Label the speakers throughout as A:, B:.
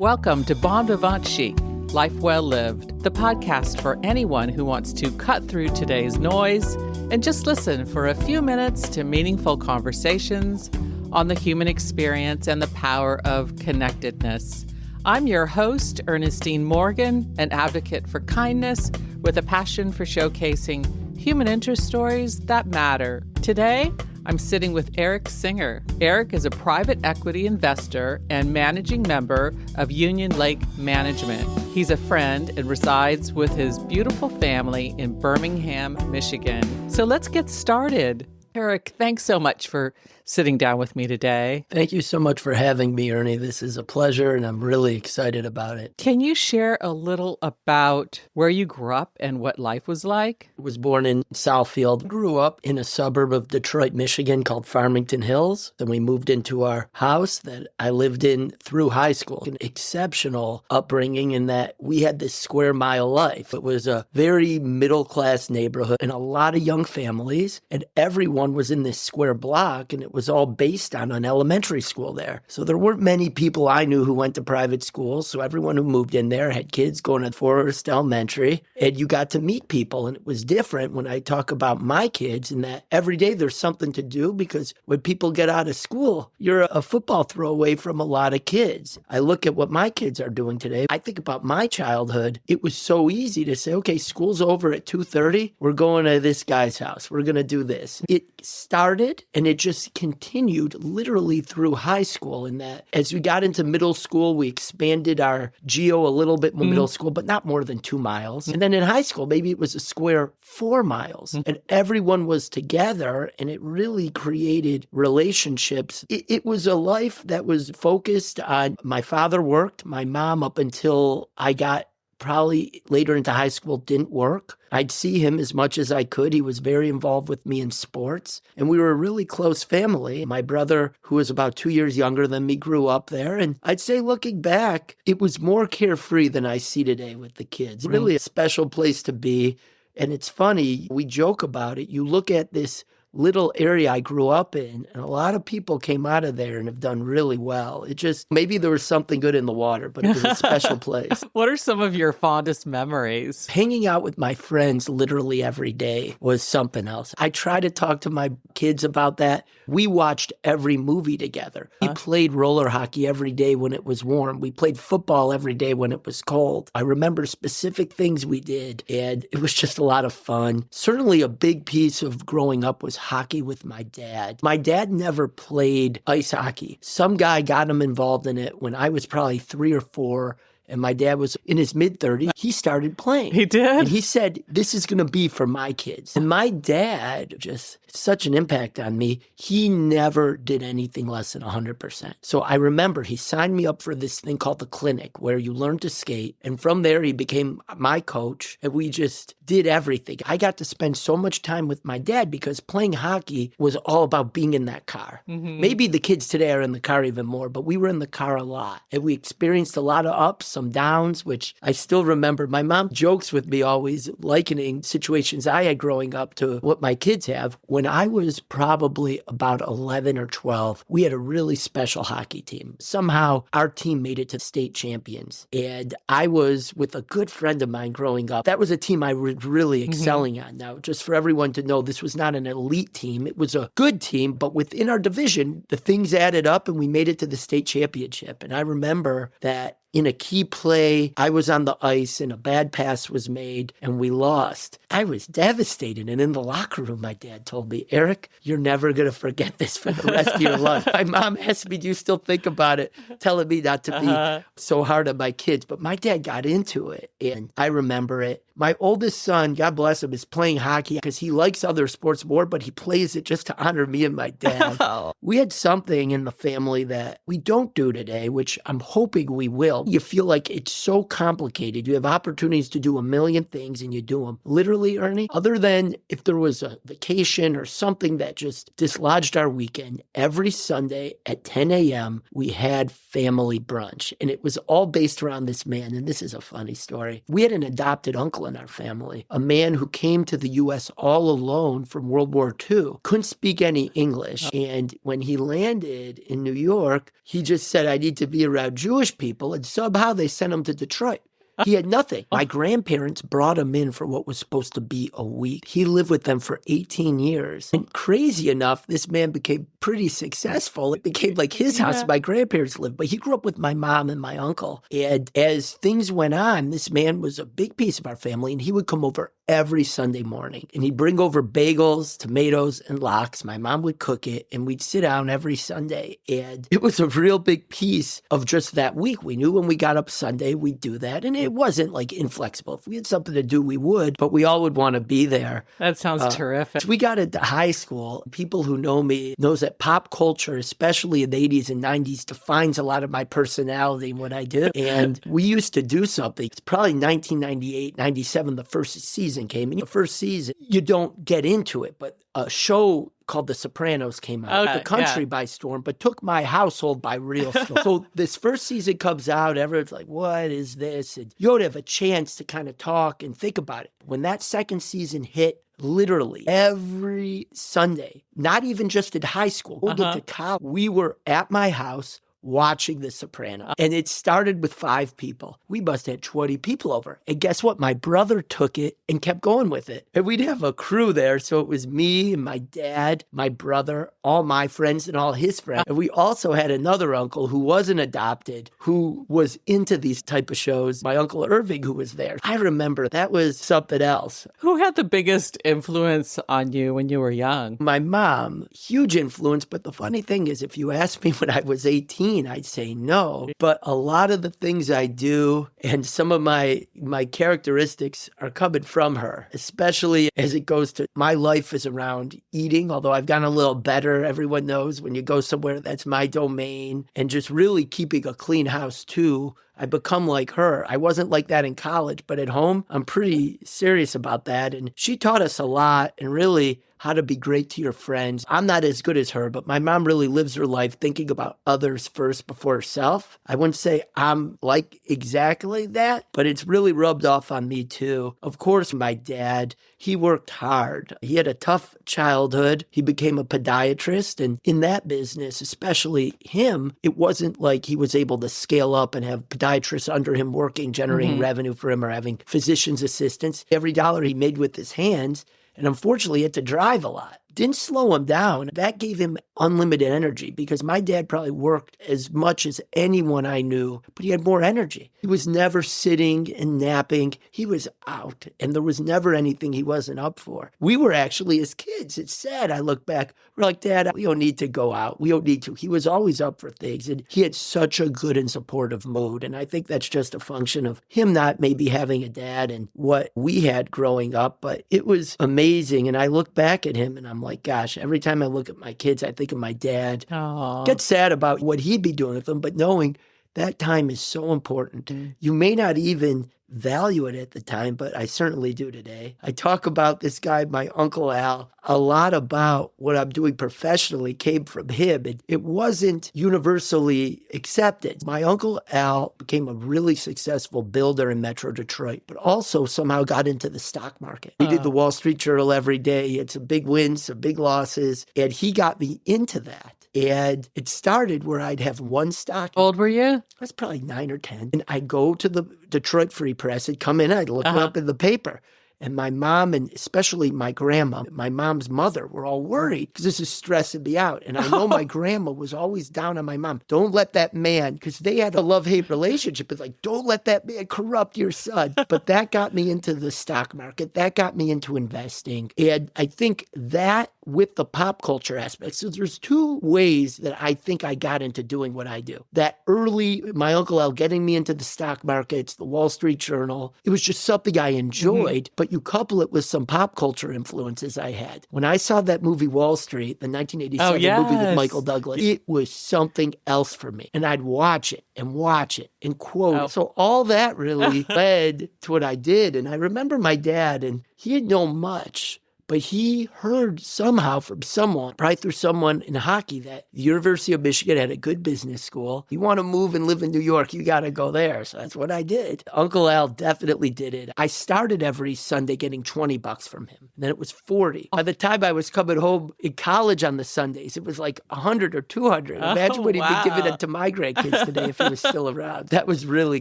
A: Welcome to Bon Vivant Chic, Life Well Lived, the podcast for anyone who wants to cut through today's noise and just listen for a few minutes to meaningful conversations on the human experience and the power of connectedness. I'm your host, Ernestine Morgan, an advocate for kindness with a passion for showcasing human interest stories that matter. Today, I'm sitting with Eric Singer. Eric is a private equity investor and managing member of Union Lake Management. He's a friend and resides with his beautiful family in Birmingham, Michigan. So let's get started. Eric, thanks so much for sitting down with me today.
B: Thank you so much for having me, Ernie. This is a pleasure, and I'm really excited about it.
A: Can you share a little about where you grew up and what life was like?
B: I was born in Southfield, grew up in a suburb of Detroit, Michigan called Farmington Hills. Then we moved into our house that I lived in through high school. An exceptional upbringing in that we had this square mile life. It was a very middle-class neighborhood and a lot of young families, and everyone was in this square block, and it was all based on an elementary school there. So there weren't many people I knew who went to private schools. So everyone who moved in there had kids going to Forest Elementary, and you got to meet people. And it was different when I talk about my kids in that every day there's something to do, because when people get out of school, you're a football throw away from a lot of kids. I look at what my kids are doing today. I think about my childhood. It was so easy to say, okay, school's over at 2:30. We're going to this guy's house. We're going to do this. It started and it just continued literally through high school, in that as we got into middle school, we expanded our geo a little bit more middle school, but not more than 2 miles. And then in high school, maybe it was a square 4 miles, and everyone was together, and it really created relationships. It was a life that was focused on, my father worked, my mom up until I got probably later into high school didn't work. I'd see him as much as I could. He was very involved with me in sports, and we were a really close family. My brother, who was about 2 years younger than me, grew up there, and I'd say looking back, it was more carefree than I see today with the kids. Really a special place to be, and it's funny, we joke about it. You look at this little area I grew up in, and a lot of people came out of there and have done really well. It just, maybe there was something good in the water, but it was a special place.
A: What are some of your fondest memories?
B: Hanging out with my friends literally every day was something else. I try to talk to my kids about that. We watched every movie together. We played roller hockey every day when it was warm. We played football every day when it was cold. I remember specific things we did, and it was just a lot of fun. Certainly a big piece of growing up was hockey with my dad. My dad never played ice hockey. Some guy got him involved in it when I was probably 3 or 4. And my dad was in his mid-30s. He started playing.
A: He did?
B: And he said, this is going to be for my kids. And my dad, just such an impact on me, he never did anything less than 100%. So I remember he signed me up for this thing called the clinic, where you learn to skate. And from there, he became my coach. And we just did everything. I got to spend so much time with my dad because playing hockey was all about being in that car. Maybe the kids today are in the car even more, but we were in the car a lot. And we experienced a lot of ups, some downs, which I still remember. My mom jokes with me always, likening situations I had growing up to what my kids have. When I was probably about 11 or 12, we had a really special hockey team. Somehow our team made it to state champions. And I was with a good friend of mine growing up. That was a team I was really excelling on. Now, just for everyone to know, this was not an elite team. It was a good team, but within our division, the things added up and we made it to the state championship. And I remember that in a key play, I was on the ice and a bad pass was made and we lost. I was devastated. And in the locker room, my dad told me, Eric, you're never going to forget this for the rest of your life. My mom asked me, do you still think about it? Telling me not to be so hard on my kids. But my dad got into it and I remember it. My oldest son, God bless him, is playing hockey because he likes other sports more, but he plays it just to honor me and my dad. We had something in the family that we don't do today, which I'm hoping we will. You feel like it's so complicated. You have opportunities to do a million things and you do them. Literally, Ernie, other than if there was a vacation or something that just dislodged our weekend, every Sunday at 10 a.m., we had family brunch. And it was all based around this man. And this is a funny story. We had an adopted uncle in our family. A man who came to the U.S. all alone from World War II, couldn't speak any English. And when he landed in New York, he just said, I need to be around Jewish people. And somehow they sent him to Detroit. He had nothing. My grandparents brought him in for what was supposed to be a week. He lived with them for 18 years. And crazy enough, this man became pretty successful. It became like his house. My grandparents lived, but he grew up with my mom and my uncle. And as things went on, this man was a big piece of our family, and he would come over every Sunday morning. And he'd bring over bagels, tomatoes, and lox. My mom would cook it, and we'd sit down every Sunday. And it was a real big piece of just that week. We knew when we got up Sunday, we'd do that. And it wasn't like inflexible. If we had something to do, we would, but we all would want to be there.
A: That sounds terrific.
B: So we got into high school. People who know me knows that pop culture, especially in the 80s and 90s, defines a lot of my personality and what I do. And we used to do something. It's probably 1998, 97, the first season came. And the first season, you don't get into it, but a show called The Sopranos came out.
A: Okay,
B: the country by storm, but took my household by real storm. So this first season comes out, everyone's like, what is this? And you don't have a chance to kind of talk and think about it. When that second season hit, literally every Sunday, not even just in high school, we'll get to college, we were at my house watching The Sopranos. And it started with 5 people. We must have had 20 people over. And guess what? My brother took it and kept going with it. And we'd have a crew there. So it was me and my dad, my brother, all my friends and all his friends. And we also had another uncle who wasn't adopted, who was into these type of shows. My Uncle Irving, who was there. I remember that was something else.
A: Who had the biggest influence on you when you were young?
B: My mom, huge influence. But the funny thing is, if you asked me when I was 18, I'd say no. But a lot of the things I do and some of my characteristics are coming from her, especially as it goes to my life is around eating, although I've gotten a little better. Everyone knows when you go somewhere, that's my domain. And just really keeping a clean house too. I become like her. I wasn't like that in college, but at home, I'm pretty serious about that. And she taught us a lot and really how to be great to your friends. I'm not as good as her, but my mom really lives her life thinking about others first before herself. I wouldn't say I'm like exactly that, but it's really rubbed off on me too. Of course, my dad, he worked hard. He had a tough childhood. He became a podiatrist. And in that business, especially him, it wasn't like he was able to scale up and have podiatrists under him working, generating revenue for him or having physician's assistants. Every dollar he made with his hands, and unfortunately, he had to drive a lot. Didn't slow him down. That gave him unlimited energy because my dad probably worked as much as anyone I knew, but he had more energy. He was never sitting and napping. He was out, and there was never anything he wasn't up for. We were actually, as kids, it's sad. I look back, we're like, Dad, we don't need to go out. We don't need to. He was always up for things, and he had such a good and supportive mood, and I think that's just a function of him not maybe having a dad and what we had growing up, but it was amazing, and I look back at him, and I'm like, gosh, every time I look at my kids, I think of my dad.
A: Aww.
B: Get sad about what he'd be doing with them, but knowing that time is so important. You may not even value it at the time, but I certainly do today. I talk about this guy, my Uncle Al, a lot about what I'm doing professionally came from him. It wasn't universally accepted. My Uncle Al became a really successful builder in Metro Detroit, but also somehow got into the stock market. He did the Wall Street Journal every day. He had some big wins, some big losses, and he got me into that. And it started where I'd have one stock.
A: How old were you?
B: I was probably 9 or 10. And I'd go to the Detroit Free Press. I'd come in, I'd look it up in the paper. And my mom, and especially my grandma, my mom's mother, were all worried because this is stressing me out. And I know my grandma was always down on my mom. Don't let that man, because they had a love-hate relationship. It's like, don't let that man corrupt your son. But that got me into the stock market. That got me into investing. And I think that with the pop culture aspect. So there's 2 ways that I think I got into doing what I do. That early, my Uncle Al getting me into the stock markets, the Wall Street Journal, it was just something I enjoyed, but you couple it with some pop culture influences I had. When I saw that movie Wall Street, the 1987 movie with Michael Douglas, it was something else for me. And I'd watch it and quote it. So all that really led to what I did. And I remember my dad, and he didn't know much, But he heard somehow from someone, probably through someone in hockey, that the University of Michigan had a good business school. You want to move and live in New York, you got to go there. So that's what I did. Uncle Al definitely did it. I started every Sunday getting $20 from him. And then it was 40. By the time I was coming home in college on the Sundays, it was like 100 or 200. Imagine what he'd be giving it to my grandkids today if he was still around. That was really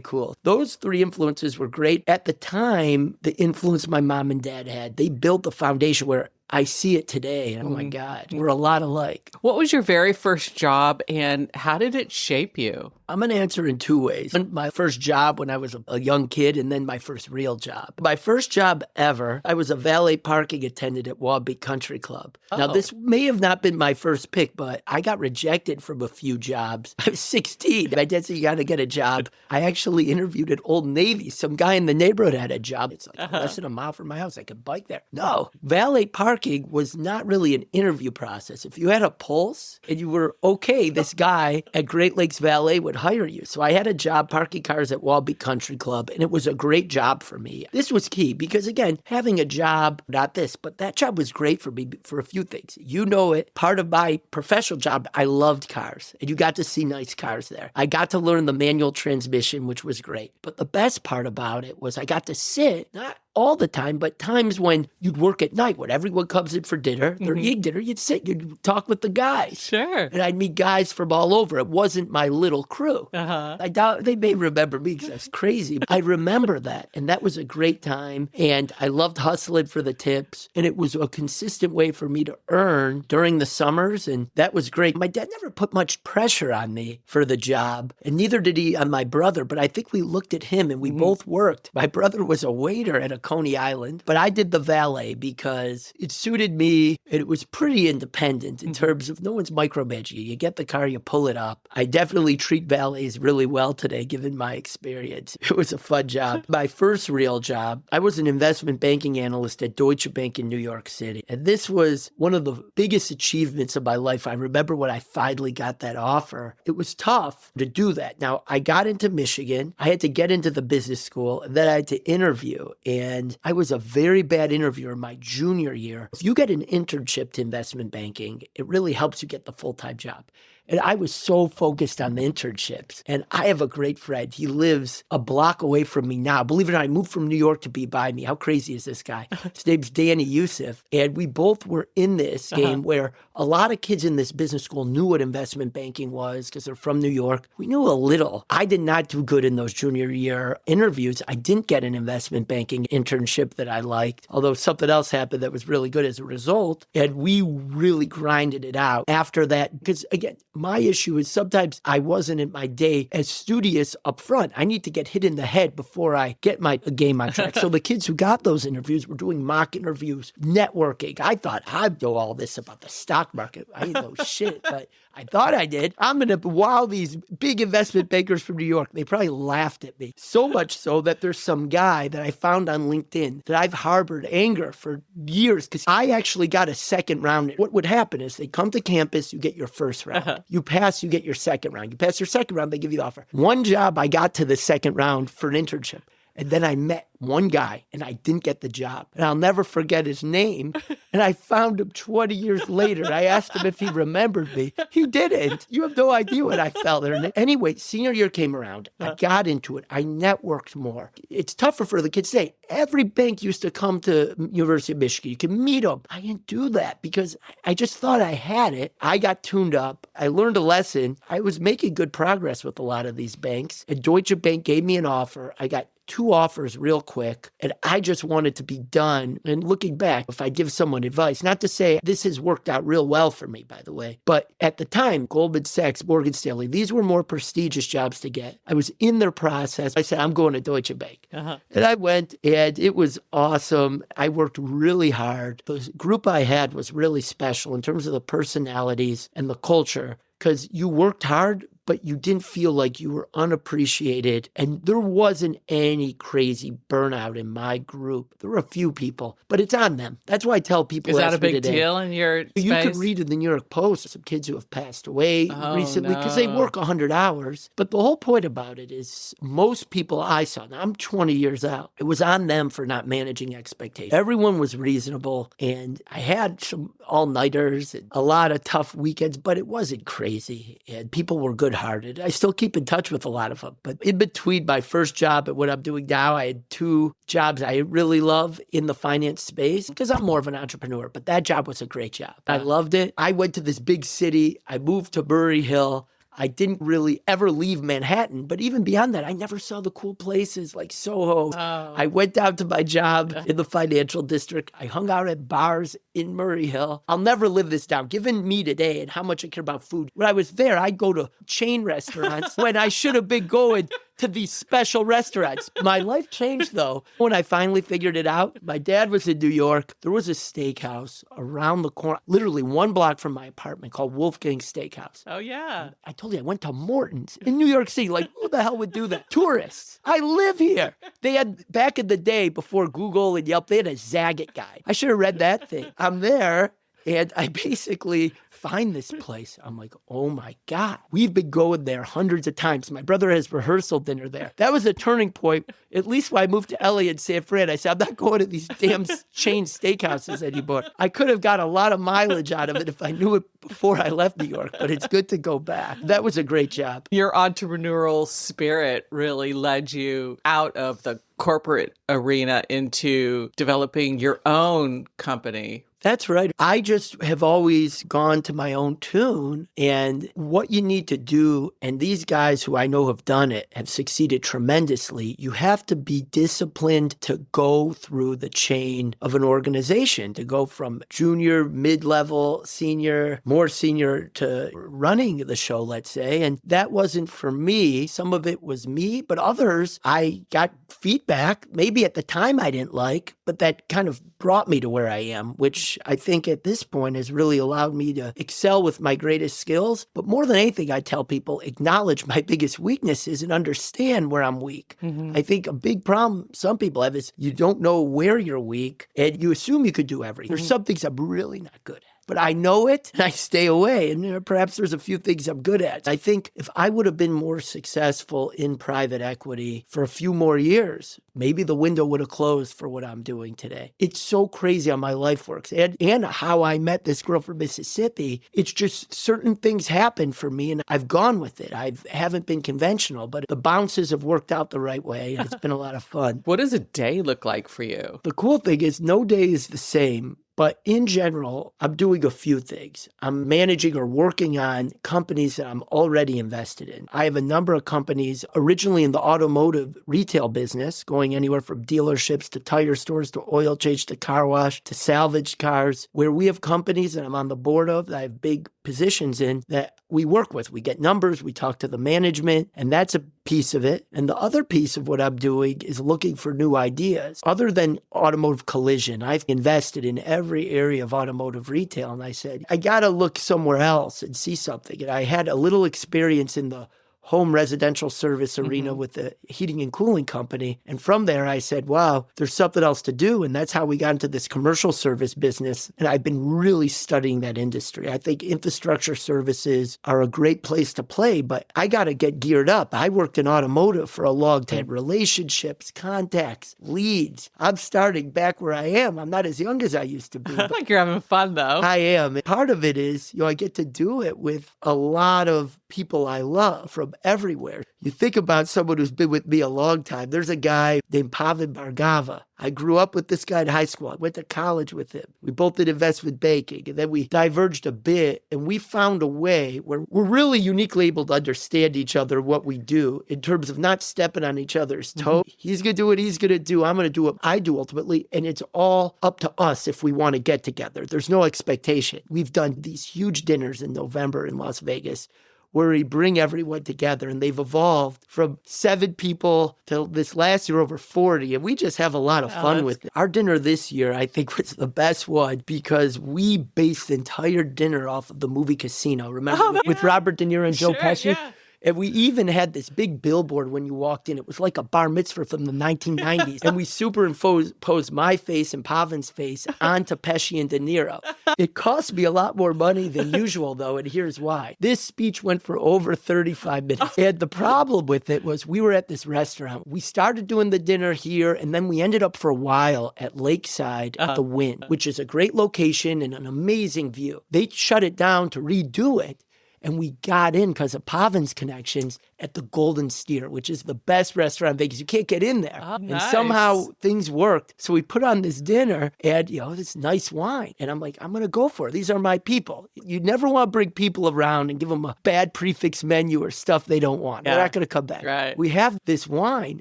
B: cool. Those three influences were great. At the time, the influence my mom and dad had, they built the foundation where I see it today. And oh my God, we're a lot alike.
A: What was your very first job and how did it shape you?
B: I'm going to answer in two ways. My first job when I was a young kid, and then my first real job. My first job ever, I was a valet parking attendant at Waubee Country Club. Now, this may have not been my first pick, but I got rejected from a few jobs. I was 16. My dad said, you got to get a job. I actually interviewed at Old Navy. Some guy in the neighborhood had a job. It's like less than a mile from my house. I could bike there. No, valet parking was not really an interview process. If you had a pulse and you were okay, this guy at Great Lakes Valet would hire you. So I had a job parking cars at Waubee Country Club, and it was a great job for me. This was key because, again, having a job, not this, but that job was great for me for a few things. You know it. Part of my professional job, I loved cars, and you got to see nice cars there. I got to learn the manual transmission, which was great. But the best part about it was I got to sit, not all the time, but times when you'd work at night, when everyone comes in for dinner, they're eating dinner, you'd sit, you'd talk with the guys.
A: Sure.
B: And I'd meet guys from all over. It wasn't my little crew. I doubt they may remember me because that's crazy. I remember that. And that was a great time. And I loved hustling for the tips. And it was a consistent way for me to earn during the summers. And that was great. My dad never put much pressure on me for the job. And neither did he on my brother. But I think we looked at him and we both worked. My brother was a waiter at a Coney Island, but I did the valet because it suited me and it was pretty independent in terms of no one's micromanaging you. You get the car, you pull it up. I definitely treat valets really well today, given my experience. It was a fun job. My first real job, I was an investment banking analyst at Deutsche Bank in New York City. And this was one of the biggest achievements of my life. I remember when I finally got that offer. It was tough to do that. Now, I got into Michigan. I had to get into the business school, and then I had to interview. And I was a very bad interviewer my junior year. If you get an internship to investment banking, it really helps you get the full-time job. And I was so focused on the internships. And I have a great friend. He lives a block away from me now. Believe it or not, I moved from New York to be by me. How crazy is this guy? His name's Danny Youssef. And we both were in this game where a lot of kids in this business school knew what investment banking was because they're from New York. We knew a little. I did not do good in those junior year interviews. I didn't get an investment banking internship that I liked, although something else happened that was really good as a result. And we really grinded it out after that because, again, my issue is sometimes I wasn't in my day as studious up front. I need to get hit in the head before I get my game on track. So the kids who got those interviews were doing mock interviews, networking. I thought I'd know all this about the stock market. I didn't know shit, but I thought I did. I'm going to wow these big investment bankers from New York. They probably laughed at me. So much so that there's some guy that I found on LinkedIn that I've harbored anger for years because I actually got a second round. What would happen is they come to campus, you get your first round. You pass, you get your second round. You pass your second round, they give you the offer. One job, I got to the second round for an internship. And then I met one guy and I didn't get the job. And I'll never forget his name. And I found him 20 years later. I asked him if he remembered me. He didn't. You have no idea what I felt there. And anyway, senior year came around. I got into it. I networked more. It's tougher for the kids today. Every bank used to come to University of Michigan. You can meet them. I didn't do that because I just thought I had it. I got tuned up. I learned a lesson. I was making good progress with a lot of these banks. And Deutsche Bank gave me an offer. I got 2 offers real quick, and I just wanted to be done. And looking back, if I give someone advice, not to say this has worked out real well for me, by the way, but at the time, Goldman Sachs, Morgan Stanley, these were more prestigious jobs to get. I was in their process. I said, I'm going to Deutsche Bank. And I went, and it was awesome. I worked really hard. The group I had was really special in terms of the personalities and the culture, because you worked hard, but you didn't feel like you were unappreciated. And there wasn't any crazy burnout in my group. There were a few people, but it's on them. That's why I tell people.
A: Is that a big deal in your space?
B: You could read in the New York Post some kids who have passed away recently because they work 100 hours. But the whole point about it is most people I saw, now I'm 20 years out, it was on them for not managing expectations. Everyone was reasonable, and I had some all-nighters and a lot of tough weekends, but it wasn't crazy, and people were good-hearted. I still keep in touch with a lot of them, but in between my first job and what I'm doing now, I had 2 jobs I really love in the finance space because I'm more of an entrepreneur, but that job was a great job. I loved it. I went to this big city. I moved to Murray Hill. I didn't really ever leave Manhattan, but even beyond that, I never saw the cool places like Soho. I went down to my job in the financial district. I hung out at bars in Murray Hill. I'll never live this down. Given me today and how much I care about food, when I was there, I'd go to chain restaurants when I should have been going to these special restaurants. My life changed, though, when I finally figured it out. My dad was in New York. There was a steakhouse around the corner, literally 1 block from my apartment, called Wolfgang Steakhouse.
A: Oh, yeah.
B: I told you, I went to Morton's in New York City. Like, who the hell would do that? Tourists. I live here. They had, back in the day, before Google and Yelp, they had a Zagat guide. I should have read that thing. I'm there, and I basically find this place. I'm like, oh my God. We've been going there hundreds of times. My brother has rehearsal dinner there. That was a turning point. At least when I moved to LA and San Fran, I said, I'm not going to these damn chain steakhouses anymore. I could have got a lot of mileage out of it if I knew it before I left New York, but it's good to go back. That was a great job.
A: Your entrepreneurial spirit really led you out of the corporate arena into developing your own company.
B: That's right. I just have always gone to my own tune, and what you need to do, and these guys who I know have done it have succeeded tremendously. You have to be disciplined to go through the chain of an organization, to go from junior, mid-level, senior, more senior to running the show, let's say. And that wasn't for me. Some of it was me, but others I got feedback, maybe at the time I didn't like, but that kind of brought me to where I am, which I think at this point has really allowed me to excel with my greatest skills. But more than anything, I tell people, acknowledge my biggest weaknesses and understand where I'm weak. I think a big problem some people have is you don't know where you're weak and you assume you could do everything. There's some things I'm really not good at. But I know it and I stay away. And perhaps there's a few things I'm good at. I think if I would have been more successful in private equity for a few more years, maybe the window would have closed for what I'm doing today. It's so crazy how my life works. And how I met this girl from Mississippi. It's just certain things happen for me and I've gone with it. I haven't been conventional, but the bounces have worked out the right way. And it's been a lot of fun.
A: What does a day look like for you?
B: The cool thing is no day is the same. But in general, I'm doing a few things. I'm managing or working on companies that I'm already invested in. I have a number of companies originally in the automotive retail business, going anywhere from dealerships to tire stores to oil change to car wash to salvaged cars, where we have companies that I'm on the board of that I have big positions in that we work with. We get numbers, we talk to the management, and that's a piece of it. And the other piece of what I'm doing is looking for new ideas. Other than automotive collision, I've invested in every area of automotive retail. And I said, I got to look somewhere else and see something. And I had a little experience in the home residential service arena with the heating and cooling company. And from there, I said, wow, there's something else to do. And that's how we got into this commercial service business. And I've been really studying that industry. I think infrastructure services are a great place to play, but I got to get geared up. I worked in automotive for a long time. Relationships, contacts, leads. I'm starting back where I am. I'm not as young as I used to be.
A: I think you're having fun, though.
B: I am. Part of it is, I get to do it with a lot of people I love from everywhere. You think about someone who's been with me a long time. There's a guy named Pavan Bhargava. I grew up with this guy in high school. I went to college with him. We both did investment banking, and then we diverged a bit, and we found a way where we're really uniquely able to understand each other, what we do, in terms of not stepping on each other's toes. He's going to do what he's going to do. I'm going to do what I do ultimately, and it's all up to us if we want to get together. There's no expectation. We've done these huge dinners in November in Las Vegas, where we bring everyone together, and they've evolved from 7 people to this last year over 40, and we just have a lot of fun with it. Our dinner this year, I think, was the best one because we based the entire dinner off of the movie Casino. Remember with Robert De Niro and Joe Pesci?
A: Yeah.
B: And we even had this big billboard when you walked in. It was like a bar mitzvah from the 1990s. And we superimposed my face and Pavan's face onto Pesci and De Niro. It cost me a lot more money than usual, though, and here's why. This speech went for over 35 minutes. And the problem with it was we were at this restaurant. We started doing the dinner here, and then we ended up for a while at Lakeside at the Wynn, which is a great location and an amazing view. They shut it down to redo it. And we got in because of Pavan's connections at the Golden Steer, which is the best restaurant in Vegas. You can't get in there.
A: Oh,
B: and
A: nice.
B: somehow things worked. So we put on this dinner and, this nice wine. And I'm like, I'm going to go for it. These are my people. You never want to bring people around and give them a bad prefix menu or stuff they don't want.
A: Yeah.
B: They're not going to come back.
A: Right.
B: We have this wine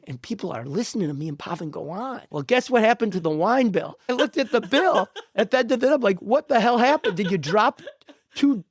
B: and people are listening to me and Pavan go on. Well, guess what happened to the wine bill? I looked at the bill at the end of it. I'm like, what the hell happened? Did you drop 2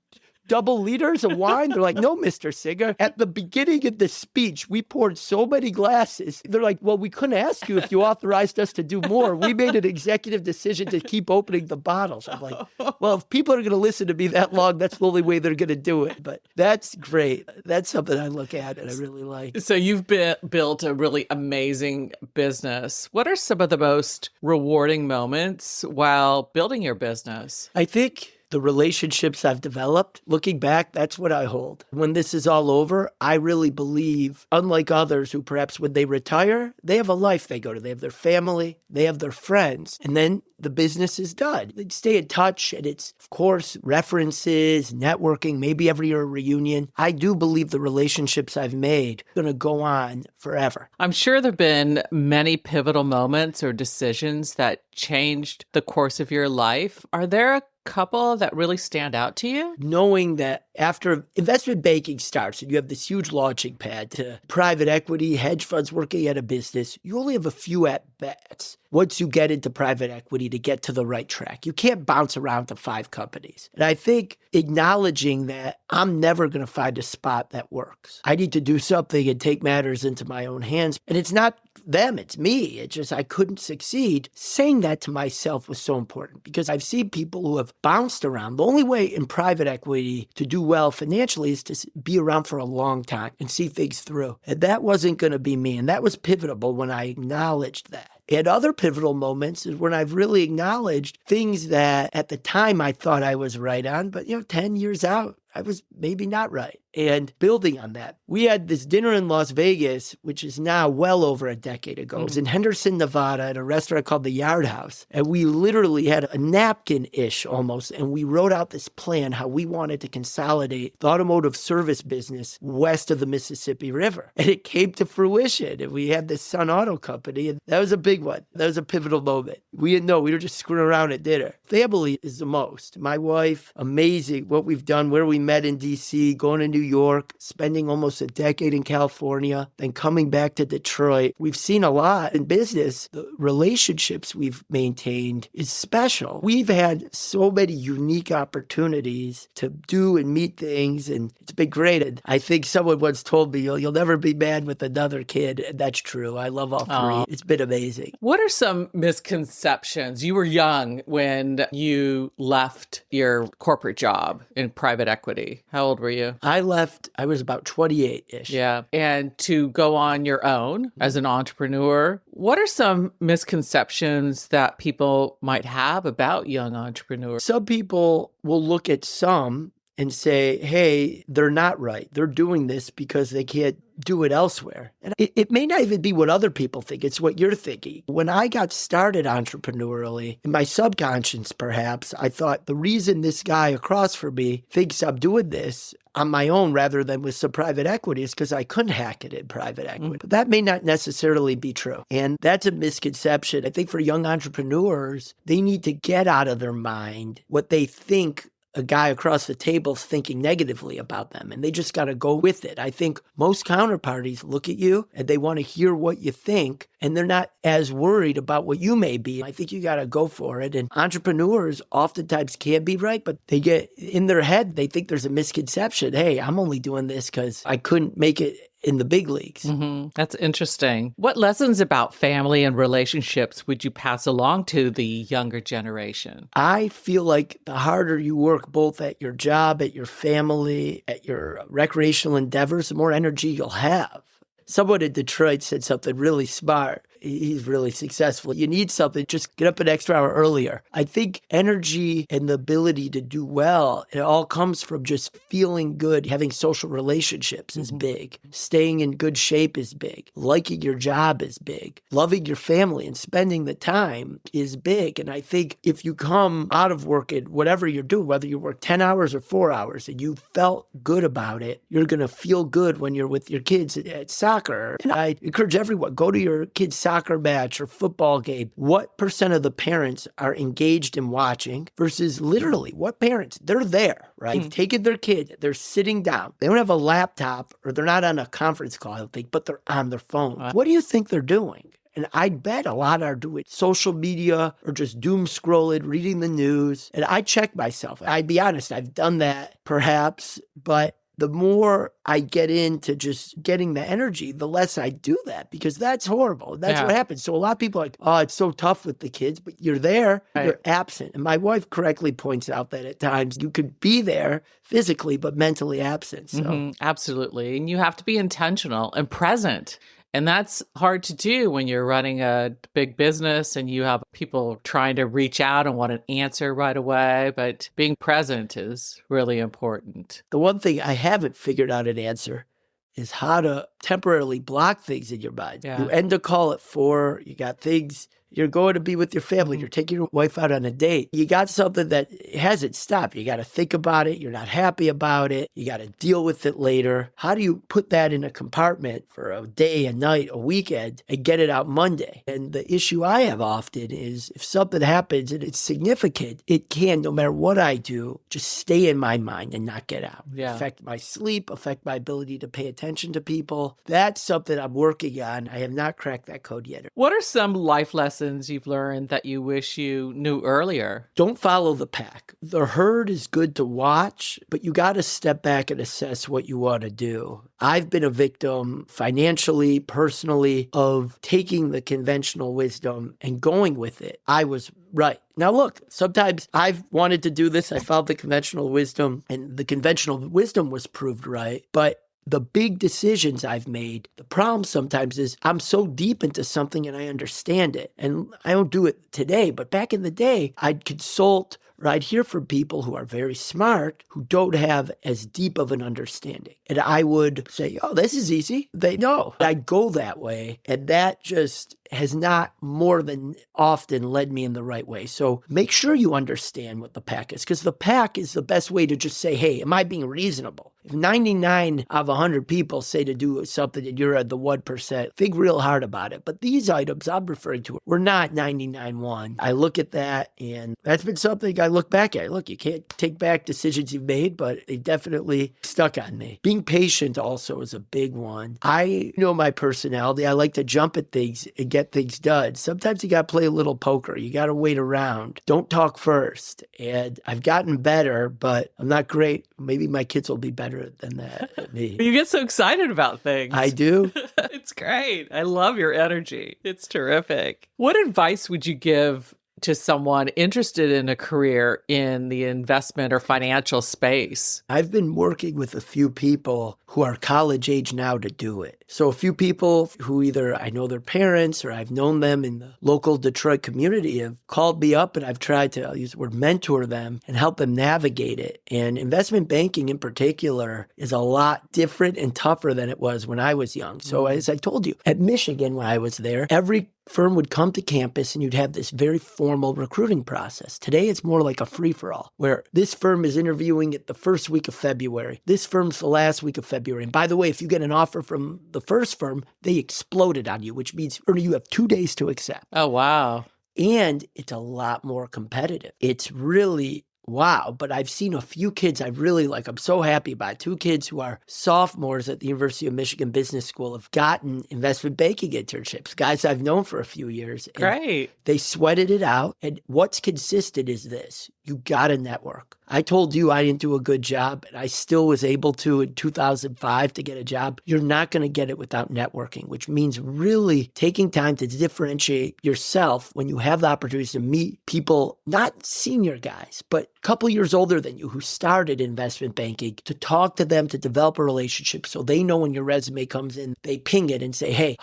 B: double liters of wine? They're like, no, Mr. Singer. At the beginning of the speech, we poured so many glasses. They're like, well, we couldn't ask you if you authorized us to do more. We made an executive decision to keep opening the bottles. I'm like, well, if people are going to listen to me that long, that's the only way they're going to do it. But that's great. That's something I look at and I really like.
A: So you've built a really amazing business. What are some of the most rewarding moments while building your business?
B: I think the relationships I've developed, looking back, that's what I hold. When this is all over, I really believe, unlike others who perhaps when they retire, they have a life they go to. They have their family, they have their friends, and then the business is done. They stay in touch, and it's, of course, references, networking, maybe every year a reunion. I do believe the relationships I've made are going to go on forever.
A: I'm sure there have been many pivotal moments or decisions that changed the course of your life. Are there a couple that really stand out to you?
B: Knowing that after investment banking starts and you have this huge launching pad to private equity, hedge funds working at a business, you only have a few at-bats once you get into private equity to get to the right track. You can't bounce around to 5 companies. And I think acknowledging that I'm never going to find a spot that works. I need to do something and take matters into my own hands. And it's not them, it's me. It's just I couldn't succeed. Saying that to myself was so important because I've seen people who have bounced around. The only way in private equity to do well financially is to be around for a long time and see things through. And that wasn't going to be me. And that was pivotal when I acknowledged that. And other pivotal moments is when I've really acknowledged things that at the time I thought I was right on, but 10 years out, I was maybe not right. And building on that, we had this dinner in Las Vegas, which is now well over a decade ago. It was in Henderson, Nevada, at a restaurant called the Yard House. And we literally had a napkin-ish almost, and we wrote out this plan how we wanted to consolidate the automotive service business west of the Mississippi River. And it came to fruition. And we had this Sun Auto Company, and that was a big one. That was a pivotal moment. We didn't know. We were just screwing around at dinner. Family is the most. My wife, amazing what we've done, where we met in D.C., going to New York, spending almost a decade in California, then coming back to Detroit. We've seen a lot in business. The relationships we've maintained is special. We've had so many unique opportunities to do and meet things, and it's been great. And I think someone once told me, you'll never be mad with another kid. And that's true. I love all 3.
A: Aww.
B: It's been amazing.
A: What are some misconceptions? You were young when you left your corporate job in private equity. How old were you?
B: I was about 28-ish.
A: Yeah. And to go on your own as an entrepreneur, what are some misconceptions that people might have about young entrepreneurs?
B: Some people will look at some and say, hey, they're not right. They're doing this because they can't do it elsewhere. And it may not even be what other people think. It's what you're thinking. When I got started entrepreneurially, in my subconscious perhaps, I thought the reason this guy across from me thinks I'm doing this on my own rather than with some private equity is because I couldn't hack it in private equity. But that may not necessarily be true. And that's a misconception. I think for young entrepreneurs, they need to get out of their mind what they think a guy across the table is thinking negatively about them, and they just got to go with it. I think most counterparties look at you and they want to hear what you think, and they're not as worried about what you may be. I think you got to go for it. And entrepreneurs oftentimes can be right, but they get in their head, they think there's a misconception. Hey, I'm only doing this because I couldn't make it in the big leagues.
A: That's interesting. What lessons about family and relationships would you pass along to the younger generation?
B: I feel like the harder you work, both at your job, at your family, at your recreational endeavors, the more energy you'll have. Someone in Detroit said something really smart. He's really successful. You need something, just get up an extra hour earlier. I think energy and the ability to do well, it all comes from just feeling good. Having social relationships is big. Staying in good shape is big. Liking your job is big. Loving your family and spending the time is big. And I think if you come out of work at whatever you're doing, whether you work 10 hours or 4 hours, and you felt good about it, you're going to feel good when you're with your kids at soccer. And I encourage everyone, go to your kids' soccer match or football game. What percent of the parents are engaged in watching versus literally what parents? They're there, right? Taking their kid, they're sitting down. They don't have a laptop or they're not on a conference call, I don't think, but they're on their phone. What do you think they're doing? And I bet a lot are doing social media or just doom scrolling, reading the news. And I check myself. I'd be honest, I've done that perhaps, but the more I get into just getting the energy, the less I do that, because that's horrible. That's what happens. So a lot of people are like, oh, it's so tough with the kids, but you're there, you're absent. And my wife correctly points out that at times you could be there physically, but mentally absent. So
A: Absolutely. And you have to be intentional and present. And that's hard to do when you're running a big business and you have people trying to reach out and want an answer right away. But being present is really important.
B: The one thing I haven't figured out an answer is how to temporarily block things in your mind.
A: Yeah.
B: You end a call at 4, you got things, you're going to be with your family, you're taking your wife out on a date. You got something that hasn't stopped. You got to think about it. You're not happy about it. You got to deal with it later. How do you put that in a compartment for a day, a night, a weekend, and get it out Monday? And the issue I have often is if something happens and it's significant, it can, no matter what I do, just stay in my mind and not get out. Affect my sleep, affect my ability to pay attention to people. That's something I'm working on. I have not cracked that code yet.
A: What are some life lessons you've learned that you wish you knew earlier?
B: Don't follow the pack. The herd is good to watch, but you got to step back and assess what you want to do. I've been a victim financially, personally, of taking the conventional wisdom and going with it. I was right. Now, look, sometimes I've wanted to do this. I followed the conventional wisdom, and the conventional wisdom was proved right. But the big decisions I've made, the problem sometimes is I'm so deep into something and I understand it. And I don't do it today, but back in the day, I'd consult or I'd hear from people who are very smart, who don't have as deep of an understanding. And I would say, oh, this is easy. They know. I'd go that way. And that just has not more than often led me in the right way. So make sure you understand what the pack is, because the pack is the best way to just say, hey, am I being reasonable? If 99 out of 100 people say to do something and you're at the 1%, think real hard about it. But these items I'm referring to, we're not 99.1. I look at that, and that's been something I look back at. Look, you can't take back decisions you've made, but they definitely stuck on me. Being patient also is a big one. I know my personality. I like to jump at things and get things done. Sometimes you got to play a little poker. You got to wait around. Don't talk first. And I've gotten better, but I'm not great. Maybe my kids will be better than that at me.
A: You get so excited about things.
B: I do.
A: It's great. I love your energy. It's terrific. What advice would you give to someone interested in a career in the investment or financial space?
B: I've been working with a few people who are college age now to do it. So a few people who either I know their parents or I've known them in the local Detroit community have called me up, and I've tried to, I'll use the word, mentor them and help them navigate it. And investment banking in particular is a lot different and tougher than it was when I was young. So as I told you, at Michigan when I was there, every firm would come to campus and you'd have this very formal recruiting process. Today, it's more like a free-for-all, where this firm is interviewing at the first week of February. This firm's the last week of February. And by the way, if you get an offer from the first firm, they exploded on you, which means you have 2 days to accept.
A: Oh, wow.
B: And it's a lot more competitive. It's really wow. But I've seen a few kids I really like. I'm so happy about it. 2 kids who are sophomores at the University of Michigan Business School have gotten investment banking internships, guys I've known for a few years.
A: Great.
B: They sweated it out. And what's consistent is this. You got to network. I told you I didn't do a good job, and I still was able to in 2005 to get a job. You're not going to get it without networking, which means really taking time to differentiate yourself when you have the opportunities to meet people, not senior guys, but a couple years older than you who started investment banking, to talk to them, to develop a relationship so they know when your resume comes in, they ping it and say, hey,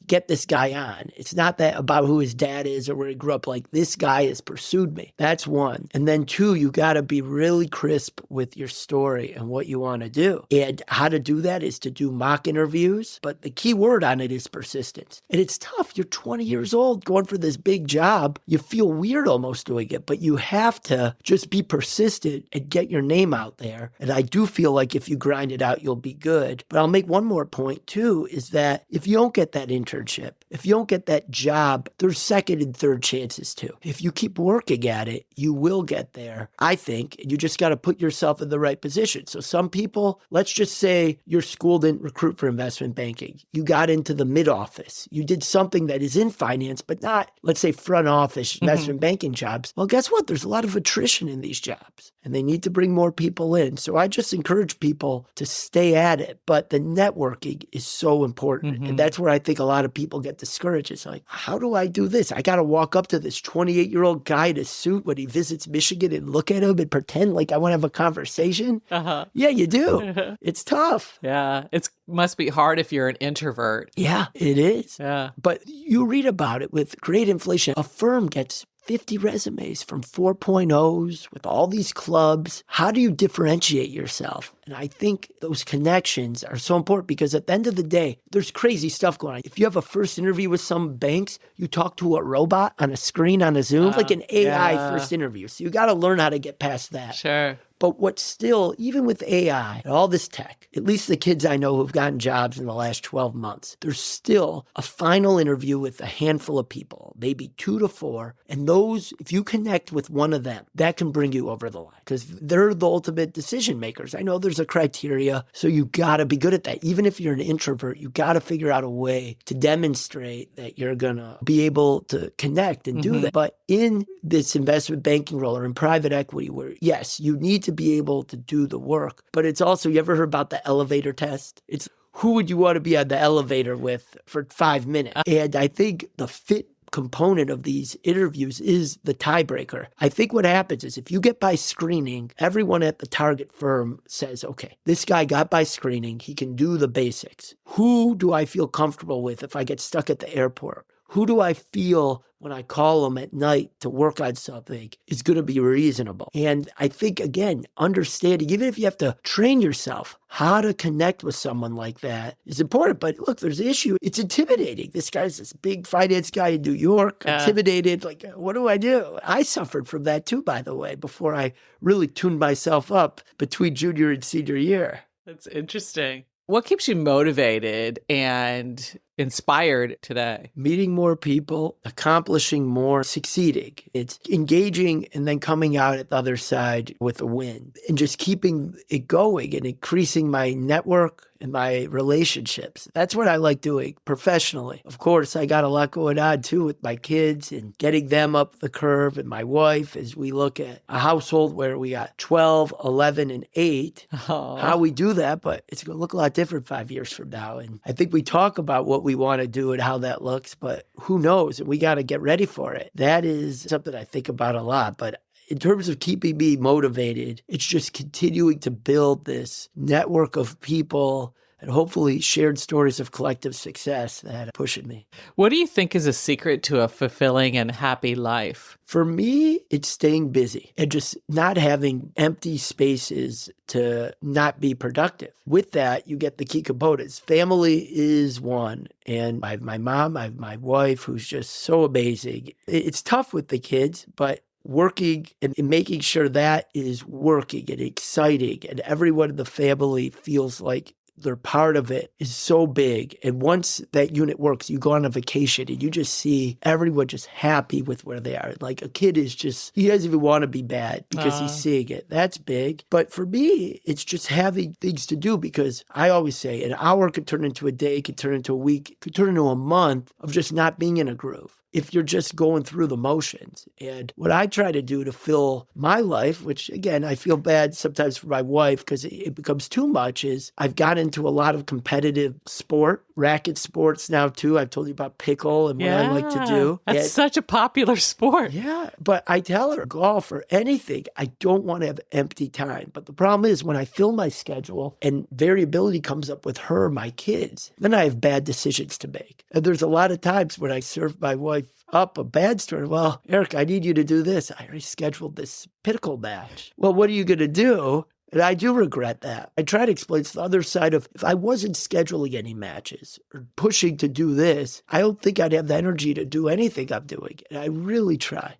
B: get this guy on. It's not that about who his dad is or where he grew up. Like, this guy has pursued me. That's one. And then two, you got to be really crisp with your story and what you want to do. And how to do that is to do mock interviews. But the key word on it is persistence. And it's tough. You're 20 years old going for this big job. You feel weird almost doing it, but you have to just be persistent and get your name out there. And I do feel like if you grind it out, you'll be good. But I'll make one more point too, is that if you don't get that internship, if you don't get that job, there's second and third chances too. If you keep working at it, you will get there, I think. You just got to put yourself in the right position. So some people, let's just say your school didn't recruit for investment banking. You got into the mid office. You did something that is in finance, but not, let's say, front office investment banking jobs. Well, guess what? There's a lot of attrition in these jobs, and they need to bring more people in. So I just encourage people to stay at it. But the networking is so important. And that's where I think a lot of people get discouraged. It's like, how do I do this? I got to walk up to this 28-year-old guy in a suit when he visits Michigan and look at him and pretend like I want to have a conversation. Yeah, you do. It's tough.
A: Yeah, it must be hard if you're an introvert.
B: Yeah, it is.
A: Yeah.
B: But you read about it with great inflation. A firm gets 50 resumes from 4.0s with all these clubs. How do you differentiate yourself? And I think those connections are so important because at the end of the day, there's crazy stuff going on. If you have a first interview with some banks, you talk to a robot on a screen on a Zoom, like an AI first interview. So you got to learn how to get past that.
A: Sure.
B: But what's still, even with AI and all this tech, at least the kids I know who've gotten jobs in the last 12 months, there's still a final interview with a handful of people, maybe 2 to 4. And those, if you connect with one of them, that can bring you over the line because they're the ultimate decision makers. I know there's a criteria, so you got to be good at that. Even if you're an introvert, you got to figure out a way to demonstrate that you're going to be able to connect and do that. But in this investment banking role or in private equity, where yes, you need to be able to do the work, but it's also, you ever heard about the elevator test? It's who would you want to be on the elevator with for 5 minutes? And I think the fit component of these interviews is the tiebreaker. I think what happens is if you get by screening, everyone at the target firm says, okay, this guy got by screening, he can do the basics. Who do I feel comfortable with if I get stuck at the airport? Who do I feel when I call them at night to work on something is going to be reasonable? And I think, again, understanding, even if you have to train yourself, how to connect with someone like that is important. But look, there's an issue. It's intimidating. This guy's this big finance guy in New York, intimidated. Like, what do I do? I suffered from that too, by the way, before I really tuned myself up between junior and senior year.
A: That's interesting. What keeps you motivated and inspired today?
B: Meeting more people, accomplishing more, succeeding. It's engaging and then coming out at the other side with a win and just keeping it going and increasing my network and my relationships. That's what I like doing professionally. Of course, I got a lot going on too with my kids and getting them up the curve and my wife as we look at a household where we got 12, 11, and 8. How we do that, but it's going to look a lot different 5 years from now. And I think we talk about what we want to do and how that looks, but who knows? And we got to get ready for it. That is something I think about a lot. But in terms of keeping me motivated, it's just continuing to build this network of people and hopefully shared stories of collective success that are pushing me.
A: What do you think is a secret to a fulfilling and happy life?
B: For me, it's staying busy and just not having empty spaces to not be productive. With that, you get the key components. Family is one. And I have my mom, I have my wife, who's just so amazing. It's tough with the kids, but working and making sure that is working and exciting and everyone in the family feels like they're part of it is so big. And once that unit works, you go on a vacation and you just see everyone just happy with where they are. Like a kid is just, he doesn't even want to be bad because he's seeing it. That's big. But for me, it's just having things to do because I always say an hour could turn into a day, could turn into a week, could turn into a month of just not being in a groove. if you're just going through the motions. And what I try to do to fill my life, which again, I feel bad sometimes for my wife because it becomes too much, is I've got into a lot of competitive sport, racket sports now too. I've told you about pickle and what I like to do.
A: That's such a popular sport.
B: Yeah, but I tell her, golf or anything, I don't want to have empty time. But the problem is when I fill my schedule and variability comes up with her, my kids, then I have bad decisions to make. And there's a lot of times when I serve my wife up a bad story. Well, Eric, I need you to do this. I already scheduled this pickle match. Well, what are you going to do? And I do regret that. I try to explain it's the other side of if I wasn't scheduling any matches or pushing to do this, I don't think I'd have the energy to do anything I'm doing. And I really try.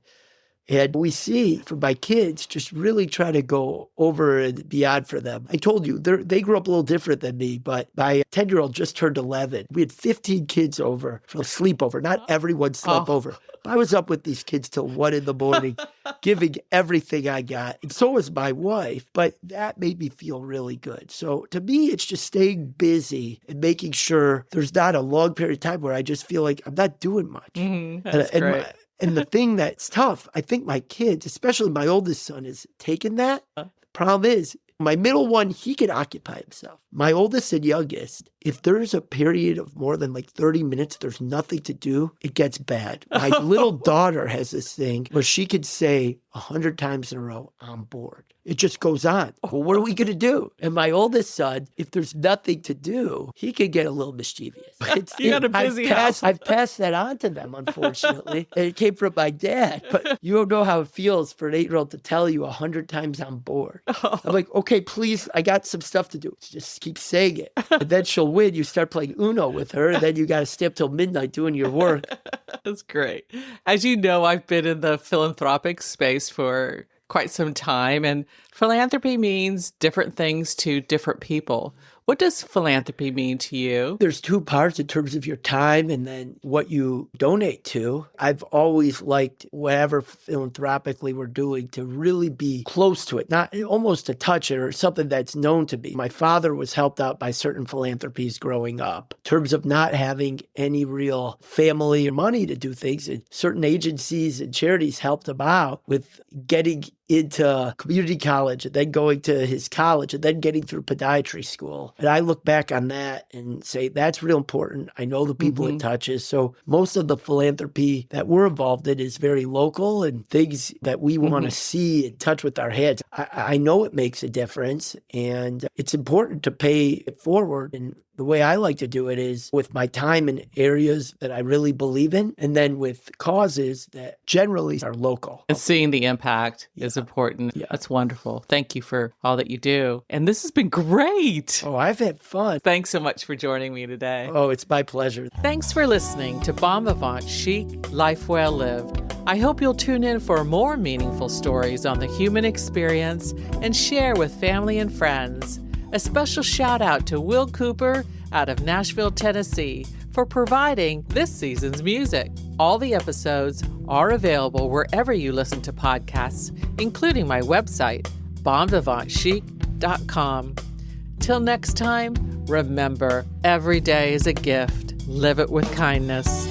B: And we see from my kids, just really try to go over and beyond for them. I told you, they grew up a little different than me, but my 10-year-old just turned 11. We had 15 kids over for a sleepover. Not everyone slept over. I was up with these kids till 1 a.m, giving everything I got. And so was my wife, but that made me feel really good. So to me, it's just staying busy and making sure there's not a long period of time where I just feel like I'm not doing much.
A: That's great.
B: And the thing that's tough, I think my kids, especially my oldest son, is taking that. The problem is, my middle one, he can occupy himself. My oldest and youngest, if there's a period of more than like 30 minutes, there's nothing to do, it gets bad. My little daughter has this thing where she could say 100 times in a row, I'm bored. It just goes on. Well, what are we going to do? And my oldest son, if there's nothing to do, he can get a little mischievous.
A: You got a busy house.
B: I've passed that on to them, unfortunately. And it came from my dad. But you don't know how it feels for an 8-year-old to tell you 100 times I'm bored. I'm like, okay, please, I got some stuff to do. Just keep saying it. And then she'll win. You start playing Uno with her, and then you got to stay up till midnight doing your work.
A: That's great. As you know, I've been in the philanthropic space for quite some time, and philanthropy means different things to different people. What does philanthropy mean to you?
B: There's two parts in terms of your time and then what you donate to. I've always liked whatever philanthropically we're doing to really be close to it, not almost to touch it or something that's known to be. My father was helped out by certain philanthropies growing up in terms of not having any real family or money to do things. And certain agencies and charities helped him out with getting into community college and then going to his college and then getting through podiatry school. And I look back on that and say, that's real important. I know the people it touches. So most of the philanthropy that we're involved in is very local and things that we want to see and touch with our hands. I know it makes a difference and it's important to pay it forward. And the way I like to do it is with my time in areas that I really believe in, and then with causes that generally are local.
A: And seeing the impact is important. Yeah. That's wonderful. Thank you for all that you do. And this has been great.
B: Oh, I've had fun.
A: Thanks so much for joining me today.
B: Oh, it's my pleasure.
A: Thanks for listening to Bon Vivant Chic, Life Well Lived. I hope you'll tune in for more meaningful stories on the human experience and share with family and friends. A special shout out to Will Cooper out of Nashville, Tennessee, for providing this season's music. All the episodes are available wherever you listen to podcasts, including my website, bonvivantchic.com. Till next time, remember, every day is a gift. Live it with kindness.